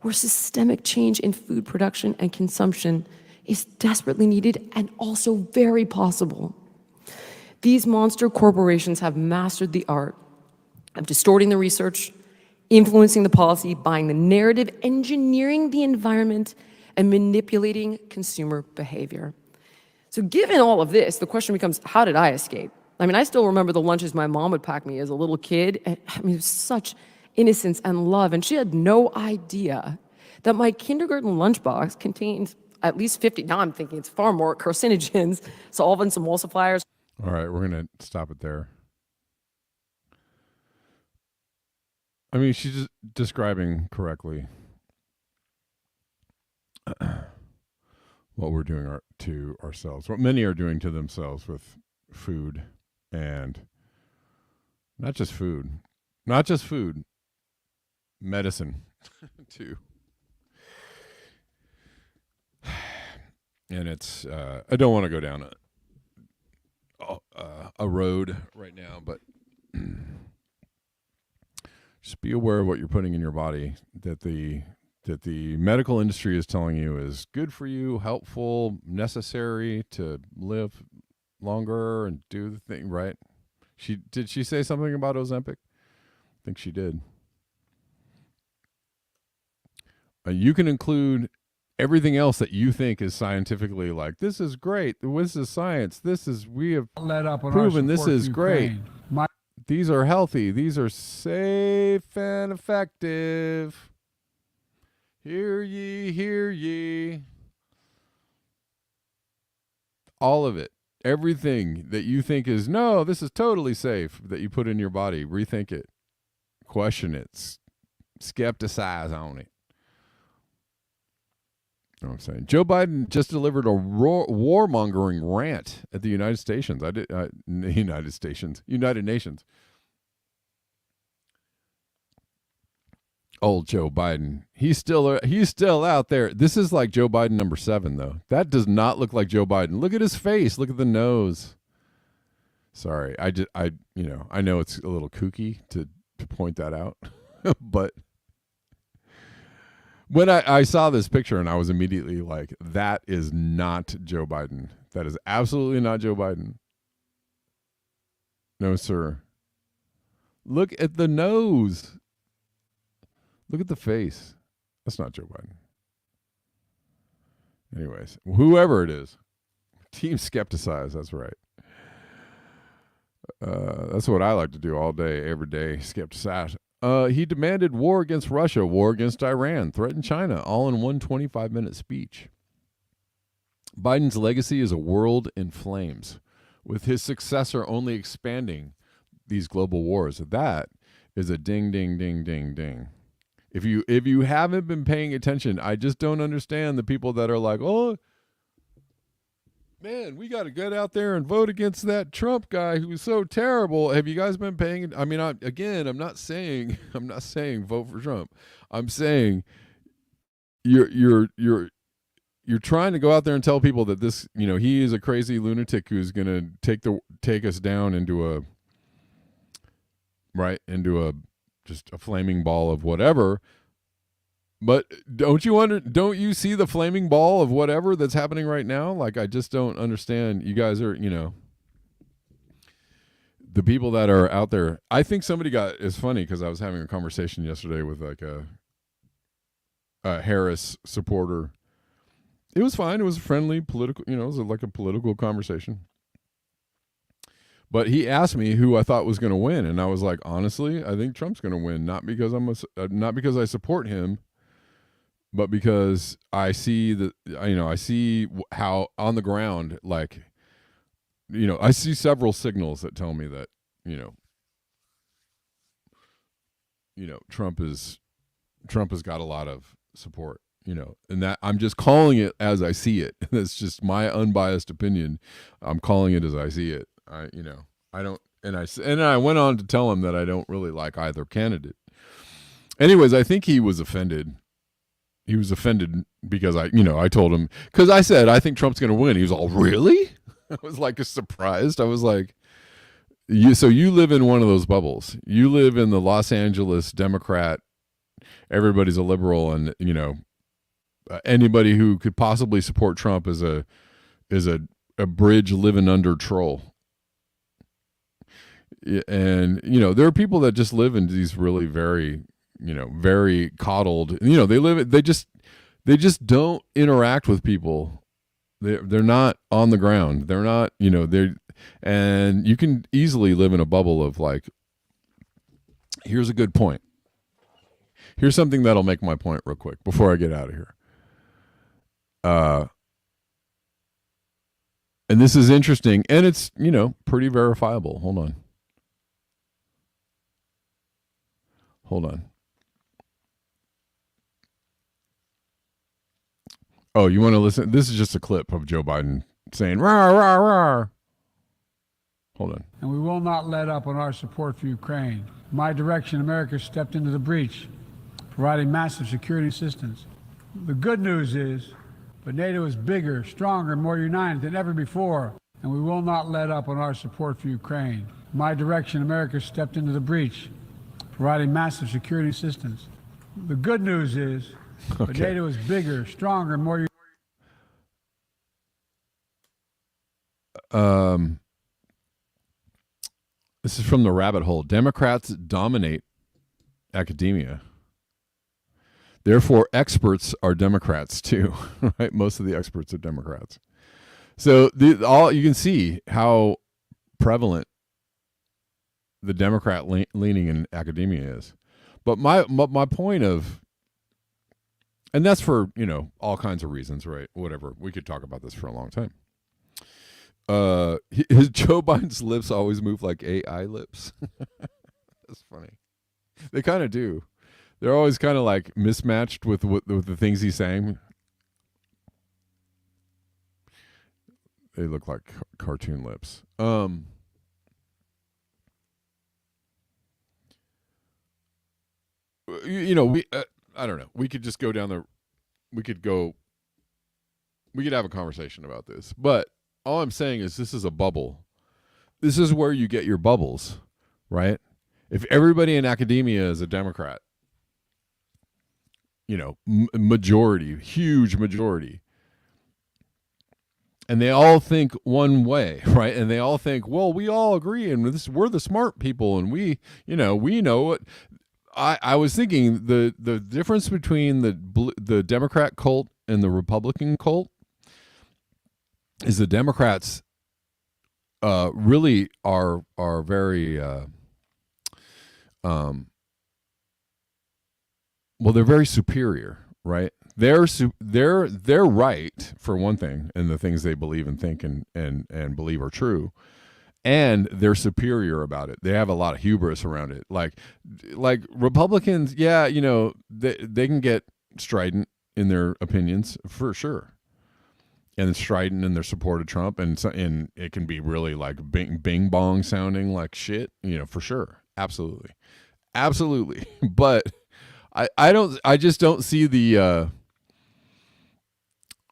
where systemic change in food production and consumption is desperately needed and also very possible. These monster corporations have mastered the art of distorting the research, influencing the policy, buying the narrative, engineering the environment, and manipulating consumer behavior. So given all of this, the question becomes, how did I escape? I mean, I still remember the lunches my mom would pack me as a little kid. And, I mean, it was such innocence and love, and she had no idea that my kindergarten lunchbox contained at least 50, now I'm thinking it's far more, carcinogens, solvents, emulsifiers. All right, we're going to stop it there. I mean, she's just describing correctly what we're doing to ourselves, what many are doing to themselves with food, and not just food, medicine too. And it's I don't want to go down a road right now, but just be aware of what you're putting in your body, that the medical industry is telling you is good for you, helpful, necessary to live longer and do the thing, right? Did she say something about Ozempic? I think she did. You can include everything else that you think is scientifically like, this is great, this is science, we have proven this is great. These are healthy, these are safe and effective. Hear ye, hear ye. All of it. Everything that you think is, no, this is totally safe, that you put in your body, rethink it, question it, skepticize on it. You know what I'm saying? Joe Biden just delivered a warmongering rant at the United Nations. Old Joe Biden. He's still out there. This is like Joe Biden number 7, though. That does not look like Joe Biden. Look at his face. Look at the nose. Sorry, I know it's a little kooky to point that out, but when I saw this picture, and I was immediately like, that is not Joe Biden. That is absolutely not Joe Biden. No, sir. Look at the nose. Look at the face. That's not Joe Biden. Anyways, whoever it is, team skepticize. That's right. That's what I like to do all day, every day. Skepticize He demanded war against Russia, war against Iran, threatened China, all in one 25-minute speech. Biden's legacy is a world in flames, with his successor only expanding these global wars. That is a ding, ding, ding, ding, ding. If you haven't been paying attention, I just don't understand the people that are like, oh, man, we got to get out there and vote against that Trump guy who's so terrible. Have you guys been paying? I mean, I'm not saying vote for Trump. I'm saying you're trying to go out there and tell people that this, he is a crazy lunatic who's going to take us down into a just a flaming ball of whatever. But don't you see the flaming ball of whatever that's happening right now? Like, I just don't understand. You guys are, the people that are out there. I think it's funny because I was having a conversation yesterday with like a Harris supporter. It was fine. It was a friendly political, it was like a political conversation. But he asked me who I thought was going to win, and I was like, honestly, I think Trump's going to win, not because I support him, but because I see I see how on the ground, like, I see several signals that tell me that, Trump has got a lot of support, and that I'm just calling it as I see it. That's just my unbiased opinion. I'm calling it as I see it. I don't, and I went on to tell him that I don't really like either candidate. Anyways, I think he was offended. He was offended because I told him, because I said, I think Trump's going to win. He was all, really? I was like surprised. I was like, so you live in one of those bubbles. You live in the Los Angeles Democrat, everybody's a liberal, and, anybody who could possibly support Trump is a bridge living under troll. And, there are people that just live in these really very, very coddled, they just don't interact with people. They're not on the ground. They're not, and you can easily live in a bubble of like, here's a good point. Here's something that'll make my point real quick before I get out of here. And this is interesting, and it's, pretty verifiable. Hold on. Oh, you want to listen? This is just a clip of Joe Biden saying, rah, rah, rah. Hold on. And we will not let up on our support for Ukraine. In my direction, America stepped into the breach, providing massive security assistance. The good news is, but NATO is bigger, stronger, and more united than ever before, and we will not let up on our support for Ukraine. In my direction, America stepped into the breach, providing massive security assistance. The good news is, but NATO is bigger, stronger, and more. This is from the rabbit hole. Democrats dominate academia. Therefore, experts are Democrats too, right? Most of the experts are Democrats. So you can see how prevalent the Democrat leaning in academia is. But my point of, and that's for, all kinds of reasons, right? Whatever. We could talk about this for a long time. His Joe Biden's lips always move like AI lips. That's funny. They kind of do. They're always kind of like mismatched with the things he's saying. They look like cartoon lips. We I don't know. We could just go down we could have a conversation about this. But all I'm saying is this is a bubble. This is where you get your bubbles, right? If everybody in academia is a Democrat, majority, huge majority, and they all think one way, right? And they all think, well, we all agree, and we're the smart people, and we know what. I was thinking the difference between the Democrat cult and the Republican cult is the Democrats really are very well, they're very superior, right? They're right for one thing, and the things they believe and think and believe are true, and they're superior about it. They have a lot of hubris around it. Like Republicans, yeah, they can get strident in their opinions for sure, and strident in their support of Trump, and it can be really like bing bong sounding like shit, for sure, absolutely, but I just don't see the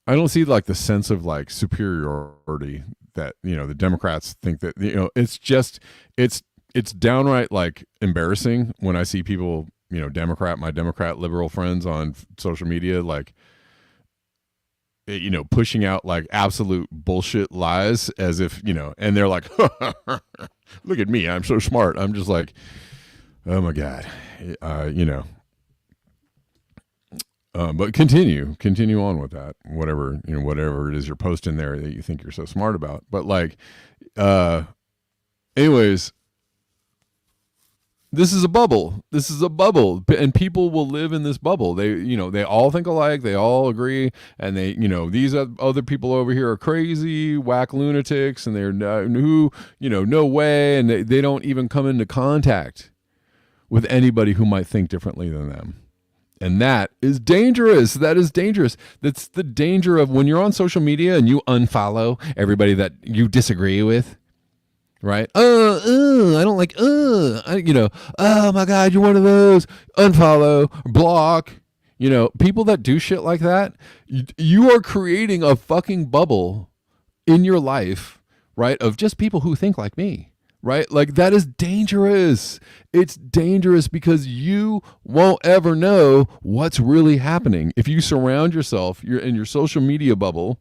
I don't see like the sense of like superiority that the Democrats think that it's downright like embarrassing when I see people my Democrat liberal friends on social media like pushing out like absolute bullshit lies as if and they're like look at me, I'm so smart. I'm just like, oh my god, but continue on with that, whatever it is you're posting there that you think you're so smart about. But like anyways, this is a bubble, and people will live in this bubble. They all think alike, they all agree, and they these other people over here are crazy whack lunatics, and they're no way, and they don't even come into contact with anybody who might think differently than them. And that is dangerous. That's the danger of when you're on social media and you unfollow everybody that you disagree with, right? I don't like, oh my God, you're one of those. Unfollow, block. People that do shit like that, you are creating a fucking bubble in your life, right? Of just people who think like me. Right? Like that is dangerous. It's dangerous because you won't ever know what's really happening. If you surround yourself, you're in your social media bubble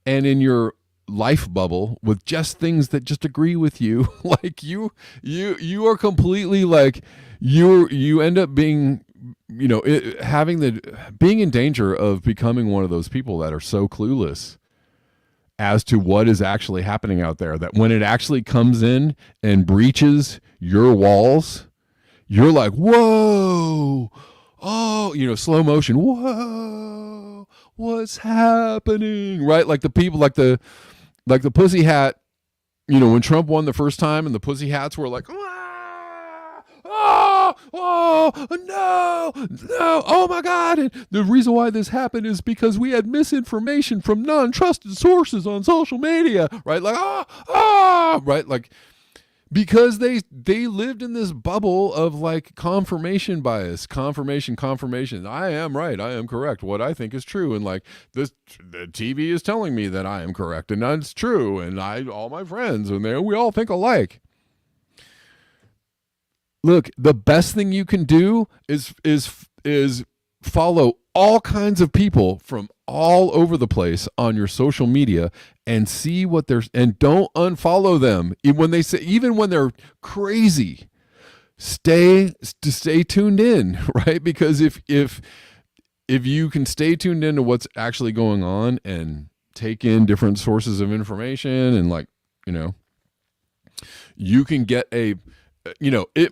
and in your life bubble with just things that just agree with you, like you are completely like you end up being being in danger of becoming one of those people that are so clueless as to what is actually happening out there, that when it actually comes in and breaches your walls, you're like, whoa, oh, slow motion, whoa, what's happening, right? Like the people, like the pussy hat, when Trump won the first time and the pussy hats were like, no, oh my God. And the reason why this happened is because we had misinformation from non-trusted sources on social media, right? Like, right? Like, because they lived in this bubble of like confirmation bias, confirmation. I am right. I am correct. What I think is true. And like the TV is telling me that I am correct and that's true. And all my friends and we all think alike. Look, the best thing you can do is follow all kinds of people from all over the place on your social media and see what and don't unfollow them even when they're crazy. Stay tuned in, right? Because if you can stay tuned into what's actually going on and take in different sources of information and like, you can get it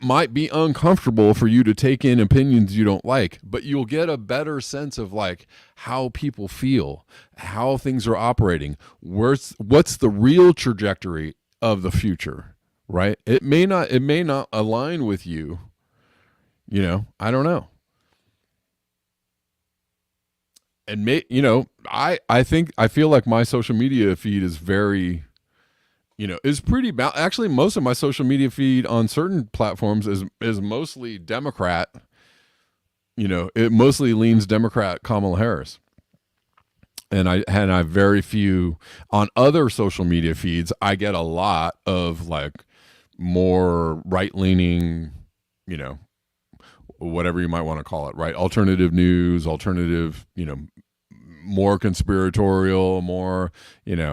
might be uncomfortable for you to take in opinions you don't like, but you'll get a better sense of like how people feel, how things are operating, what's the real trajectory of the future, right? It may not align with you, I don't know. And I feel like my social media feed is very is pretty actually most of my social media feed on certain platforms is mostly Democrat. It mostly leans Democrat Kamala Harris. And I have very few on other social media feeds. I get a lot of like more right-leaning, whatever you might want to call it, right? Alternative news, alternative, more conspiratorial, more,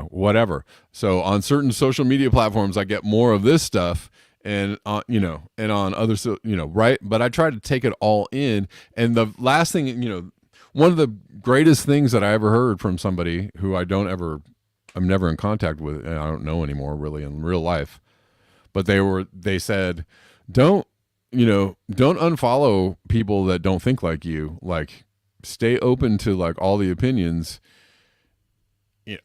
whatever. So on certain social media platforms, I get more of this stuff, and and on other, right. But I try to take it all in. And the last thing, one of the greatest things that I ever heard from somebody who I'm never in contact with, and I don't know anymore really in real life, but they said, don't don't unfollow people that don't think like you. Like, stay open to like all the opinions.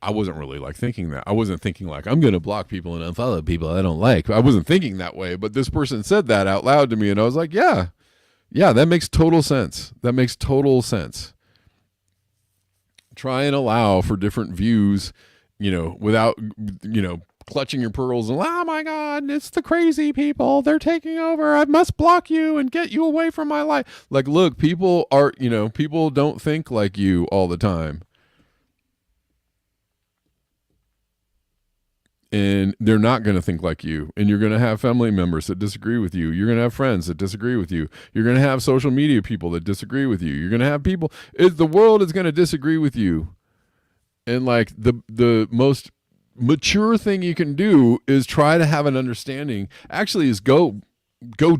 I wasn't really like thinking that. I wasn't thinking like I'm going to block people and unfollow people I don't like. I wasn't thinking that way, but this person said that out loud to me, and I was like, yeah, that makes total sense. That makes total sense. Try and allow for different views, without, clutching your pearls and, oh my God, it's the crazy people. They're taking over. I must block you and get you away from my life. Like, look, people people don't think like you all the time. And they're not going to think like you. And you're going to have family members that disagree with you. You're going to have friends that disagree with you. You're going to have social media people that disagree with you. You're going to have people. The world is going to disagree with you. And like the most mature thing you can do is try to have an understanding. Actually, is go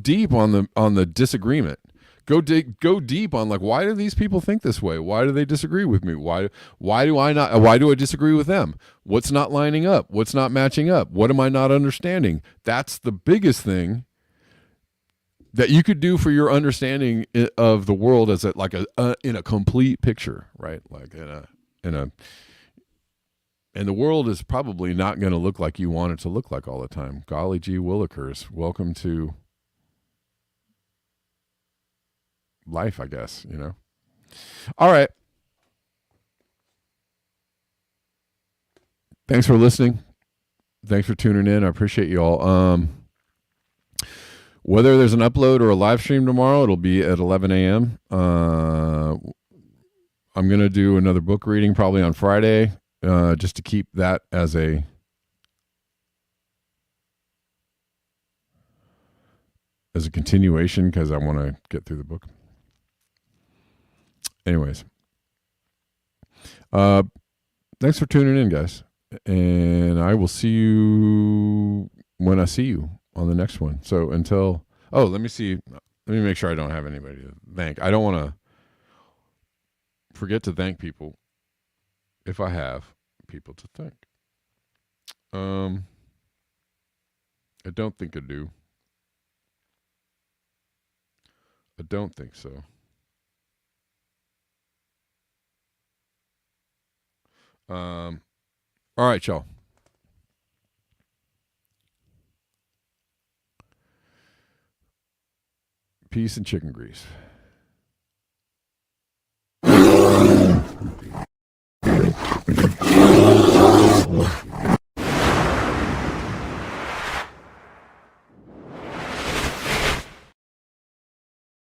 deep on the disagreement. Go deep on like, why do these people think this way? Why do they disagree with me? Why do I disagree with them? What's not lining up? What's not matching up? What am I not understanding? That's the biggest thing that you could do for your understanding of the world as in a complete picture, right? Like and the world is probably not going to look like you want it to look like all the time. Golly gee willikers, welcome to life, I guess, All right. Thanks for listening. Thanks for tuning in. I appreciate you all. Whether there's an upload or a live stream tomorrow, it'll be at 11 a.m. I'm going to do another book reading probably on Friday, just to keep that as a continuation, because I want to get through the book. Anyways, thanks for tuning in, guys. And I will see you when I see you on the next one. So let me see. Let me make sure I don't have anybody to thank. I don't want to forget to thank people if I have people to thank. I don't think I do. I don't think so. All right, y'all. Peace and chicken grease.